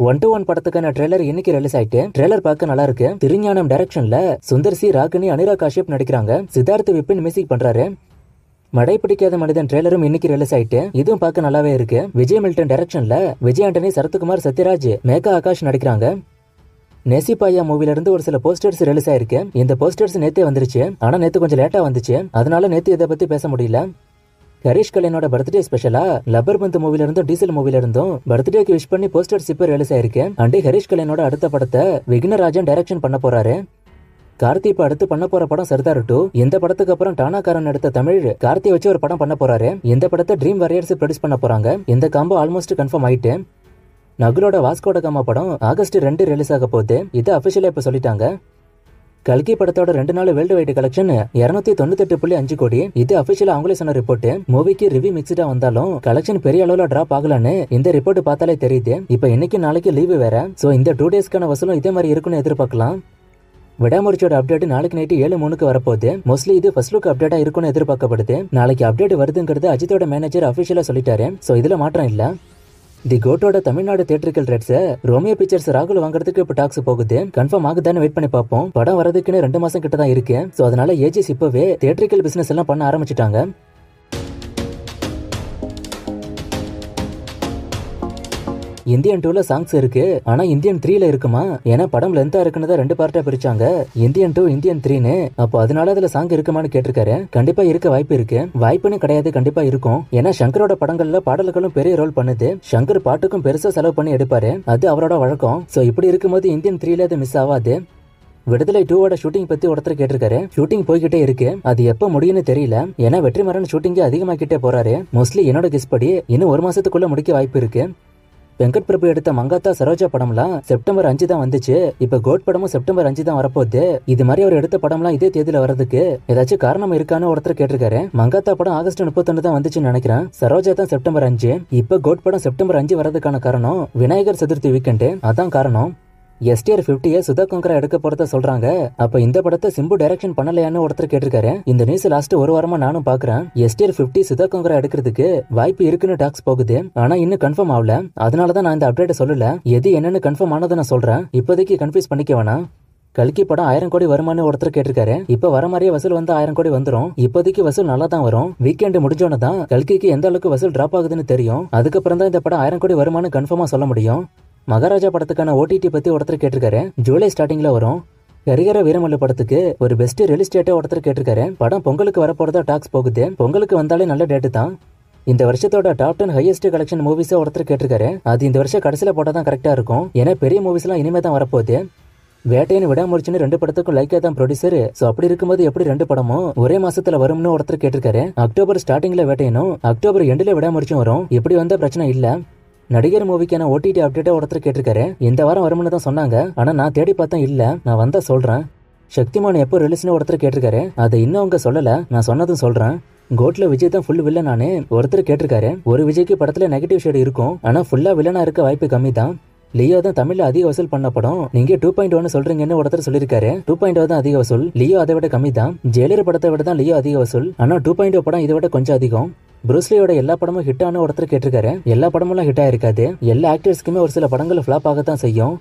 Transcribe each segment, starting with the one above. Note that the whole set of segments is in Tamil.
1-to-1 படத்துக்கான ட்ரெய்லர் இன்னைக்கு ரிலீஸ் ஆயிட்டு. ட்ரெய்லர் பார்க்க நல்லா இருக்கு. திருஞானம் டைரக்ஷன்ல சுந்தர் சி, ராகினி, அனிராக் காஷ்யப் நடிக்கிறாங்க. சித்தார்த் விபின் மியூசிக் பண்றாரு. மடை பிடிக்காத மனிதன் ட்ரெய்லரும் இன்னைக்கு ரிலீஸ் ஆயிட்டு. இதுவும் பார்க்க நல்லாவே இருக்கு. விஜய் மில்டன் டைரக்ஷன்ல விஜய் ஆண்டனி, சரத்குமார், சத்யராஜ், மேகா ஆகாஷ் நடிக்கிறாங்க. நேசிபாயா மூவில இருந்து ஒரு சில போஸ்டர்ஸ் ரிலீஸ் ஆயிருக்கு. இந்த போஸ்டர்ஸ் நேத்தே வந்துருச்சு. ஆனா நேத்து கொஞ்சம் லேட்டா வந்துச்சு. அதனால நேத்து இதை பத்தி பேச முடியல. ஹரிஷ் கல்யாணோட பர்த்டே ஸ்பெஷலா லப்பர் பந்த் மூவில இருந்தும் டீசல் மூவில இருந்தும் பர்த்டேக்கு விஷ் பண்ணி போஸ்டர்ஸ் இப்ப ரிலீஸ் ஆயிருக்கு. அண்டே ஹரிஷ் கல்யாணோட அடுத்த படத்தை விக்னராஜன் டைரக்ஷன் பண்ண போறாரு. கார்த்தி இப்ப அடுத்து பண்ண போற படம் சர்தார் 2. இந்த படத்துக்கு அப்புறம் டானாக்காரன் எடுத்த தமிழ் கார்த்தி வச்சு ஒரு படம் பண்ண போறாரு. இந்த படத்தை ட்ரீம் வாரியர்ஸ் ப்ரொடியூஸ் பண்ண போறாங்க. இந்த காம்போ ஆல்மோஸ்ட் கன்ஃபார்ம் ஆயிட்டு. நகுலோட வாஸ்கோட காமா படம் ஆகஸ்ட் 2 ரிலீஸ் ஆக போகுது. இது அபிஷியலா இப்ப சொல்லிட்டாங்க. கல்கி படத்தோட 2 நாள் வேர்ல்டு வைட் கலெக்ஷன் 298.5 கோடி. இது அபிஷியலா அவங்களே சொன்ன ரிப்போர்ட். மூவிக்கு ரிவ்யூ மிக்ஸ்டா வந்தாலும் கலெக்ஷன் பெரிய அளவுல டிராப் ஆகலன்னு இந்த ரிப்போர்ட் பார்த்தாலே தெரியுது. இப்ப இன்னைக்கு நாளைக்கு லீவு வேற. சோ இந்த 2 டேஸ்க்கான வசூலும் இதே மாதிரி இருக்குன்னு எதிர்பார்க்கலாம். விடாமுயற்சியோட அப்டேட் நாளைக்கு நைட்டு 7:03 வரப்போகுது. மோஸ்ட்லி இது ஃபர்ஸ்ட் லுக் அப்டேட்டா இருக்குன்னு எதிர்பார்க்கப்படுது. நாளைக்கு அப்டேட் வருதுங்கிறது அஜித்தோட மேனேஜர் அபிஷியலா சொல்லிட்டாரு. சோ இதுல மாற்றம் இல்ல. தி கோட்டோட Tamil Nadu theatrical rights Romeo Pictures ராகுல் வாங்குறதுக்கு இப்ப டாக்ஸ் போகுது. கன்ஃபார்ம் ஆகுதான்னு வெயிட் பண்ணி பார்ப்போம். படம் வரதுக்குன்னு 2 மாசம் கிட்ட தான் இருக்கு. சோ அதனால ஏஜிஸ் இப்பவே தியேட்டரிக்கல் பிசினஸ் எல்லாம் பண்ண ஆரம்பிச்சிட்டாங்க. இந்தியன் 2ல சாங்ஸ் இருக்கு. ஆனா இந்தியன் 3ல இருக்குமா? ஏன்னா படம் லென்த்தா இருக்குன்னு 2 பார்ட்டா பிரிச்சாங்க. Indian 2, Indian 3ன்னு. அப்போ அதனால அதுல சாங் இருக்குமான்னு கேட்டிருக்காரு. கண்டிப்பா இருக்க வாய்ப்பு இருக்கு. வாய்ப்புன்னு கிடையாது, கண்டிப்பா இருக்கும். ஏன்னா சங்கரோட படங்கள்ல பாடல்களும் பெரிய ரோல் பண்ணுது. சங்கர் பாட்டுக்கும் பெருசா செலவு பண்ணி எடுப்பாரு. அது அவரோட வழக்கம். சோ இப்படி இருக்கும்போது இந்தியன் 3ல அது மிஸ் ஆகாது. விடுதலை 2வோட ஷூட்டிங் பத்தி ஒருத்தர் கேட்டிருக்காரு. ஷூட்டிங் போய்கிட்டே இருக்கு. அது எப்ப முடியும்னு தெரியல. ஏன்னா வெற்றிமாறன் ஷூட்டிங் அதிகமாக்கிட்டே போறாரு. மோஸ்ட்லி என்னோட கெஸ் படி இன்னும் 1 மாசத்துக்குள்ள முடிக்க வாய்ப்பு இருக்கு. வெங்கட் பிரபு எடுத்த மங்காத்தா சரோஜா படம்லாம் செப்டம்பர் 5 தான் வந்துச்சு. இப்ப கோட் படமும் செப்டம்பர் 5 தான் வரப்போகுது. இது மாதிரி அவர் எடுத்த படம்லாம் இதே தேதியில வரதுக்கு ஏதாச்சும் காரணம் இருக்கான்னு ஒருத்தர் கேட்டிருக்காரு. மங்காத்தா படம் ஆகஸ்ட் 31 தான் வந்துச்சுன்னு நினைக்கிறேன். சரோஜா தான் செப்டம்பர் 5. இப்ப கோட் படம் செப்டம்பர் 5 வரதுக்கான காரணம் விநாயகர் சதுர்த்தி வீக்கெண்ட். அதான் காரணம். STR 50 சுதா கொங்கரா எடுக்க போறத சொல்றாங்க. அப்ப இந்த படத்தை சிம்பு டைரக்ஷன் பண்ணலையான்னு ஒருத்தர் கேட்டிருக்காரு. இந்த நியூஸ் லாஸ்ட் 1 வாரமா நானும் பாக்குறேன். STR 50 சுதா கொங்கரா எடுக்கிறதுக்கு வாய்ப்பு இருக்குன்னு டாக்ஸ் போகுது. ஆனா இன்னும் கன்ஃபார்ம் ஆகல. அதனாலதான் நான் இந்த அப்டேட் சொல்லல. எது என்னன்னு கன்ஃபார்ம் ஆனதை நான் சொல்றேன். இப்போதைக்கு கன்ஃபியூஸ் பண்ணிக்க வேணாம். கல்கி படம் 1000 கோடி வருமானு ஒருத்தர் கேட்டிருக்காரு. இப்ப வர மாதிரியே வசூல் வந்து 1000 கோடி வந்துரும். இப்போதைக்கு வசூல் நல்லா தான் வரும். வீக்கெண்ட் முடிஞ்சோன்னு தான் கல்கிக்கு எந்த அளவுக்கு வசூல் டிராப் ஆகுதுன்னு தெரியும். அதுக்கப்புறம் தான் இந்த படம் 1000 கோடி வருமானு கன்ஃபார்மா சொல்ல முடியும். மகாராஜா படத்துக்கான OTT பத்தி ஒருத்தர் கேட்டிருக்காரு. ஜூலை ஸ்டார்டிங்ல வரும். ஹரிஹர வீரமல்லு படத்துக்கு ஒரு பெஸ்ட் ரிலீஸ் டேட்டை ஒருத்தர் கேட்டிருக்காரு. படம் பொங்கலுக்கு வரப்போறதா டாக்ஸ் போகுது. பொங்கலுக்கு வந்தாலே நல்ல டேட்டு தான். இந்த வருஷத்தோட டாப் 10 ஹையஸ்ட் கலெக்ஷன் மூவிஸ் ஒருத்தர் கேட்டிருக்காரு. அது இந்த வருஷம் கடைசியில போட்டா தான் கரெக்டா இருக்கும். ஏன்னா பெரிய மூவிஸ் எல்லாம் இனிமே தான் வரப்போகுது. வேட்டையன் விடாமுயற்சின்னு 2 படத்துக்கும் லைக்கா தான் ப்ரொடியூசர். சோ அப்படி இருக்கும்போது எப்படி 2 படமும் ஒரே மாசத்துல வரும்னு ஒருத்தர் கேட்டிருக்காரு. அக்டோபர் ஸ்டார்டிங்ல வேட்டையனும் அக்டோபர் எண்ட்ல விடாமுயற்சியும் வரும். இப்படி வந்த பிரச்சனை இல்ல. நடிகர் மூவிக்கான OTT அப்டேட்டா ஒருத்தர் கேட்டிருக்காரு. இந்த வாரம் வரும்னு தான் சொன்னாங்க. ஆனா நான் தேடி பார்த்தா இல்ல. நான் வந்தா சொல்றேன். சக்திமான் எப்போ ரிலீஸ்னு ஒருத்தர் கேட்டிருக்காரு. அதை இன்னும் அவங்க சொல்லல. நான் சொன்னதும் சொல்றேன். கோட்ல விஜய் தான் ஃபுல் வில்லன் நானு ஒருத்தர் கேட்டிருக்காரு. ஒரு விஜய்க்கு படத்துல நெகட்டிவ் ஷேட் இருக்கும். ஆனா ஃபுல்லா வில்லனா இருக்க வாய்ப்பு கம்மி தான். லியோ தான் தமிழ்ல அதிக வசூல் பண்ண படம். நீங்க 2.1 சொல்றீங்கன்னு ஒருத்தர் சொல்லிருக்காரு. 2.0 தான் அதிக வசூல். லியோ அதை விட கம்மி தான். ஜெயிலர் படத்தை விட தான் லியோ அதிக வசூல். ஆனா 2.0 படம் இதை விட கொஞ்சம் அதிகம். புரூஸ்லியோட எல்லா படமும் ஹிட் ஆன ஒருத்தர் கேட்டிருக்காரு. எல்லா படமும் ஹிட் ஆயிருக்காது. எல்லா ஆக்டர்ஸ்க்குமே ஒரு சில படங்கள் ஃபிளாப் ஆகத்தான் செய்யும்.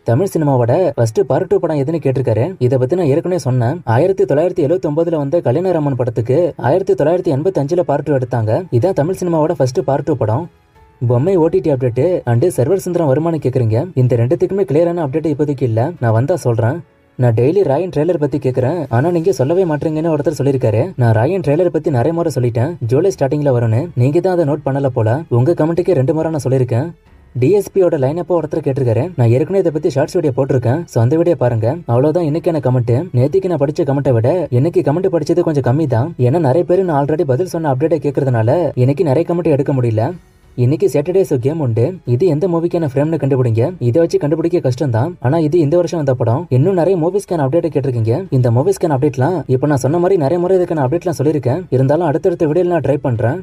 தமிழ் சினிமாவோட ஃபர்ஸ்ட் பார்ட் 2 படம் எதுன்னு கேட்டிருக்காரு. இதை பத்தி நான் ஏற்கனவே சொன்னேன். 1979 வந்த கல்யாணராமன் படத்துக்கு 1985 பார்ட் 2 எடுத்தாங்க. இதான் தமிழ் சினிமாவோட ஃபர்ஸ்ட் பார்ட் 2 படம். Bommai OTT update and server Sundaram வருமானு கேக்குறீங்க. இந்த 2த்துக்குமே கிளியரான அப்டேட் இப்போதைக்கு இல்ல. நான் வந்தா சொல்றேன். நான் டெய்லி ராயன் ட்ரெய்லர் பத்தி கேக்குறேன். ஆனா நீங்க சொல்லவே மாட்டீங்கன்னு ஒருத்தர் சொல்லிருக்காரு. நான் ராயன் ட்ரெய்லர் பத்தி நிறைய முறை சொல்லிட்டேன். ஜூலை ஸ்டார்டிங்ல வரும்னு. நீங்க தான் அதை நோட் பண்ணல போல. உங்க கமெண்ட்டுக்கு 2 முறை நான் சொல்லிருக்கேன். DSPயோட லைன் அப்போ ஒருத்தர் கேட்டிருக்காரு. நான் ஏற்கனவே இதை பத்தி ஷார்ட்ஸ் வீடியோ போட்டிருக்கேன். சோ அந்த வீடியோ பாருங்க. அவ்வளவுதான் இன்னைக்கான கமெண்ட். நேத்திக்கு நான் படிச்ச கமெண்ட்டை விட இன்னைக்கு கமெண்ட் படிச்சது கொஞ்சம் கம்மி தான். ஏன்னா நிறைய பேர் நான் ஆல்ரெடி பதில் சொன்ன அப்டேட்டை கேட்கறதுனால இன்னைக்கு நிறைய கமெண்ட் எடுக்க முடியல. இன்னைக்கு சாட்டர்டே ஷோ கேம் உண்டு. இது எந்த மூவிக்கான ஃப்ரேம்னு கண்டுபிடிங்க. இதை வச்சு கண்டுபிடிக்க கஷ்டம் தான். ஆனா இது இந்த வருஷம் வந்த படம். இன்னும் நிறைய மூவிஸ்க்கான அப்டேட் கேட்டிருக்கீங்க. இந்த மூவிஸ்க்கான அப்டேட்லாம் இப்ப நான் சொன்ன மாதிரி நிறைய முறை இதுக்கான அப்டேட்லாம் சொல்லியிருக்கேன். இருந்தாலும் அடுத்தடுத்த வீடியோல நான் ட்ரை பண்றேன்.